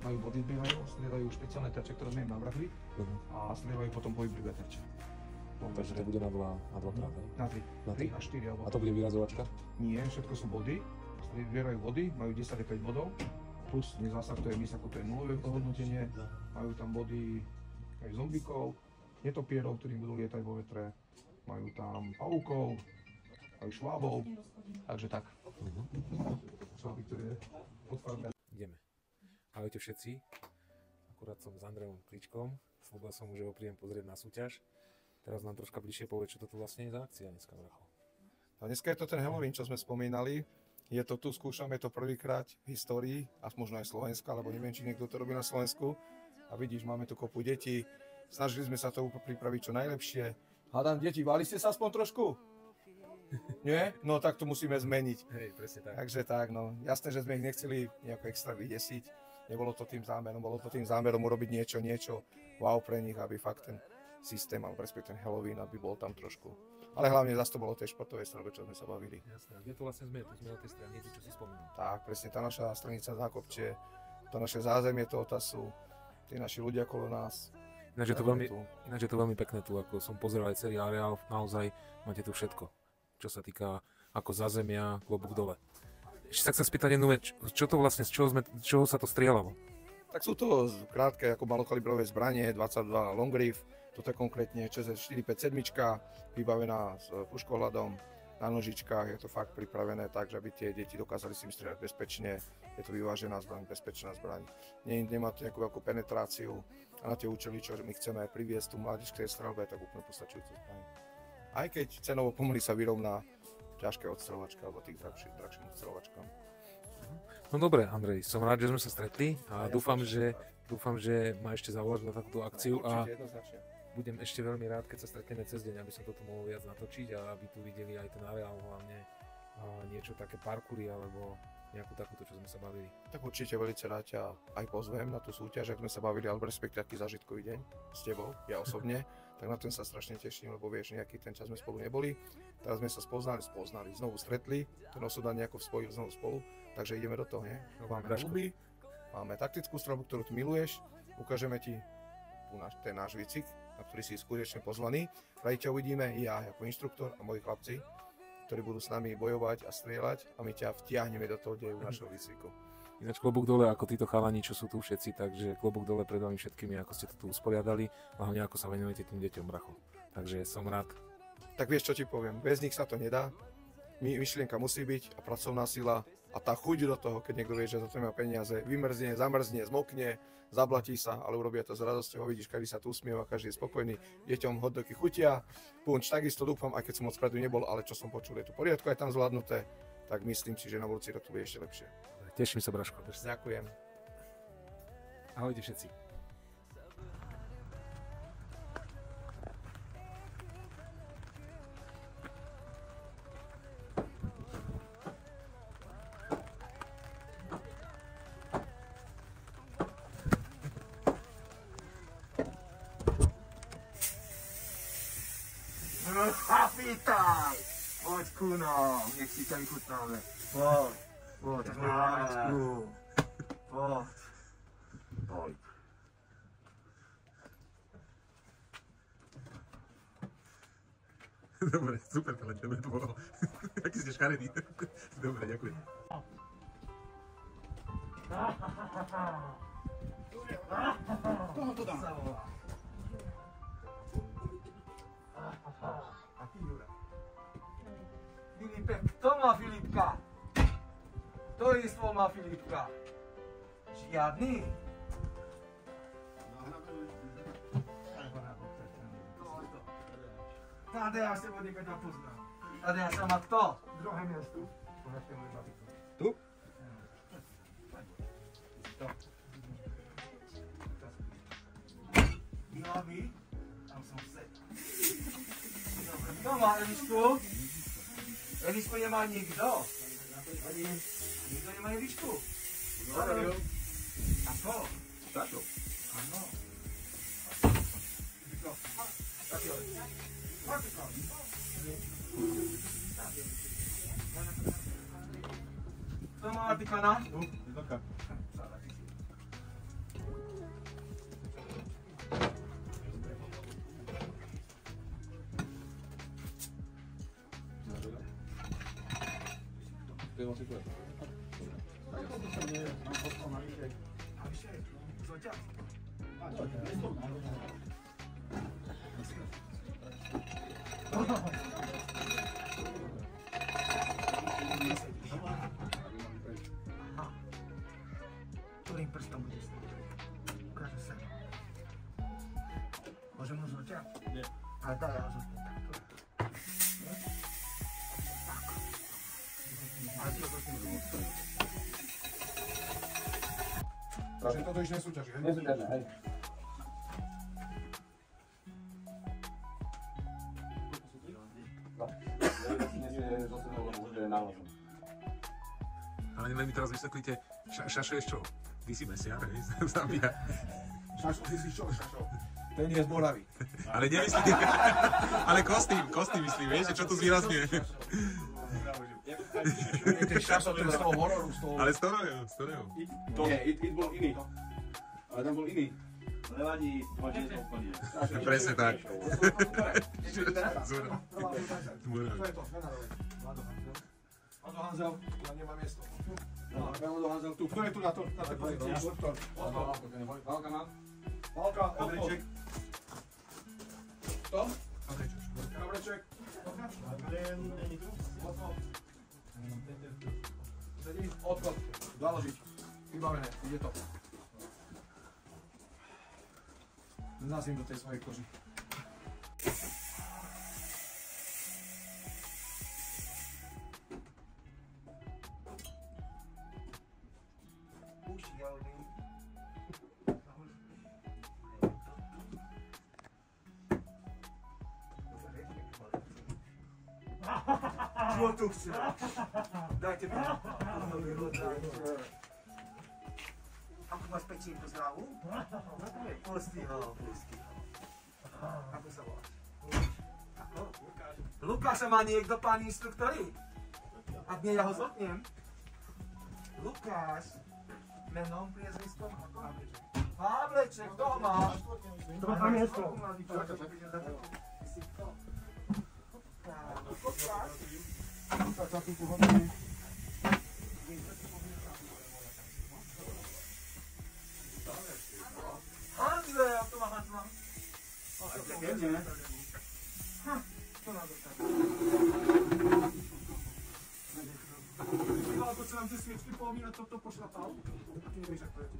majú body zbiehajú, striedajú špeciálne terče, ktoré sme im navrhli a striedajú potom pohyblivé terče. Takže to bude na dvakrát, hej? Na 3 a 4 alebo... A to bude vyrazovačka? Nie, všetko sú body, zbierajú body, majú 10 5 bodov, plus nezásah, to je MIS, ako to je nulové hodnotenie, majú tam body aj zombíkov, netopierov, ktorí budú lietať vo vetre, majú tam pavúkov, majú švábov, takže tak. Šváby, ktoré podfarbené. Ideme. Ahojte všetci, akurát som s Andrejom Kličkom, slúbil som mu, že ho prídem pozrieť na súťaž. Teraz nám troška bližšie povie, čo to tu vlastne je za akcia dneska, bracho. No dneska je to ten Halloween, čo sme spomínali. Je to tu, skúšame to prvýkrát v histórii, a možno aj Slovenska, lebo neviem, či niekto to robí na Slovensku. A vidíš, máme tu kopu detí. Snažili sme sa to pripraviť čo najlepšie. Hádam, deti, báli ste sa aspoň trošku? Nie? No tak to musíme zmeniť. Hej, presne tak. Takže tak, no. Jasné, že sme ich nechceli nejako extra vydesiť. Nebolo to tým zámerom, bolo to tým zámerom urobiť niečo wow pre nich, aby fakt ten systém, alebo respektíve ten Halloween, aby bol tam trošku. Ale hlavne zase to bolo tej športovej strane, čo sme sa bavili. Jasné, kde to vlastne sme? Tu sme na tej strane, čo si spomínal. Tak, presne, tá naša stranica Zákopče, to naše zázemie toho tasu, tí naši ľudia okolo nás. Ináč je to veľmi pekné tu, ako som pozeral aj celý areál, naozaj máte tu všetko. Čo sa týka ako zázemia, klobúk dole. Ešte sa chcem spýtať jednu vec, čo to vlastne, z čoho sa to strieľalo? Tak sú to krátke ako malokalibrové zbranie, 22 long reef, toto je konkrétne ČZ 457, vybavená s puškohľadom, na nožičkách, je to fakt pripravené tak, že aby tie deti dokázali si im strieľať bezpečne, je to vyvážená zbraň, bezpečná zbraň. Nemá to nejakú veľkú penetráciu a na tie účely, čo my chceme priviesť tú mládež k tej streľbe, tak úplne postačujúca zbraň. Aj keď cenovo pomaly sa vyrovná ťažké odstreľovačka alebo tých drahším odstreľovačkám. No dobre, Andrej, som rád, že sme sa stretli a dúfam, že ma ešte zavoláš na takúto akciu a budem ešte veľmi rád, keď sa stretneme cez deň, aby som toto mohol viac natočiť a aby tu videli aj ten areál, hlavne niečo také parkoury alebo nejakú takúto, čo sme sa bavili. Tak určite veľmi rád ťa aj pozvem na tú súťaž, ak sme sa bavili, alebo respektíve taký zážitkový deň s tebou, ja osobne. Tak na ten sa strašne teším, lebo vieš, nejaký ten čas sme spolu neboli. Teraz sme sa spoznali, znovu stretli, ten osud nejako spojil znovu spolu, takže ideme do toho, nie? Máme huby, máme taktickú strelbu, ktorú tu miluješ, ukážeme ti ten náš výcvik, na ktorý si skutočne pozvaný. Radi ťa uvidíme, ja ako inštruktor a moji chlapci, ktorí budú s nami bojovať a strieľať a my ťa vtiahneme do toho deju našho výcviku. Ináč klobúk dole ako títo chalani, čo sú tu všetci, takže klobúk dole pred vami všetkými, ako ste to tu usporiadali, hlavne ako sa venujete tým deťom, bracho. Takže som rád. Tak vieš, čo ti poviem, bez nich sa to nedá. Myšlienka musí byť a pracovná sila a tá chuť do toho, keď niekto vie, že za to má peniaze, vymrzne, zamrzne, zmokne, zablatí sa, ale urobia to s radosťou, vidíš, každý sa tu usmieva, každý je spokojný, deťom hotdogy chutia, punč takisto dúfam, aj keď som moc predu nebol, ale čo som počul, je tu poriadku aj tam zvládnuté, tak myslím si, že na budúci rok to bude ešte lepšie. Teším sa, Braško. Ďakujem. Ahojte všetci. Vítaj! Poď ku nám, nech si ťa vychutnáme. Poď, Háčku. Poď. Dobre, super, to bolo. Aký ste škaredý. Dobre, ďakujem. Koho to dám? Filipe, kto má Filipka? Ktorý stôl má Filipka? Žiadny? Tadeáš sa bude, keď ho poznám. Tadeáš sa má kto? Druhé miesto. Tu? Vyhlaví? Tam som sedel. Dobre, kto má Elišku? Elišku nemá nikto. Nikto nemá Elišku. Ako? Táto. Áno. Kto má Artikana? Tu. Ktorým prstom budeš stať? Ukážu sa. Môžem ho zloťať? Nie. Ale daj, ja ho zloťať takto. Tak. Ale ty ho zloťať. Takže toto už nesúťaží, hej? Nesúťaží, hej. Ale len mi teraz vysvetlíte, Šašo je čo? Ty si mesiar, hej? Zabíja. Šašo, ty si čo, Šašo? Ten je z Moravy. Ale nemyslím, ale kostým myslím, vieš, čo tu zvýrazňuje. Ten Šašo, ten z toho hororu, z toho... Ale z ktorého? Nie, it bol iný. Ale tam bol iný. Nevadí, poďme to vchodí. Presne tak. Kto je to? Vlado Hanzel, ja nemám miesto. Vlado Hanzel tu. Kto je tu na tej pozícii? Inštruktor. Válka má. Válka, Gabreček. Kto? Gabreček. Sedí, odchod, založiť. Vybavené, ide to. Nazvím do tej svojej koži. Čo tu chce? Dajte mi. Ako máš pečienku z hlavu? Pustý ho. Ako sa voláš? Ako? Lukáša má niekto, pán inštruktori? Ak nie, ja ho zlotnem. Lukáš. Menom, priezviskom? Havleček, kto ho má? To má tam miesto. Hanzel, to má Hanzel. Co na to tak? Ako sa nám tie sviečky povína, toto pošlapal? A ty nevieš, ako je to.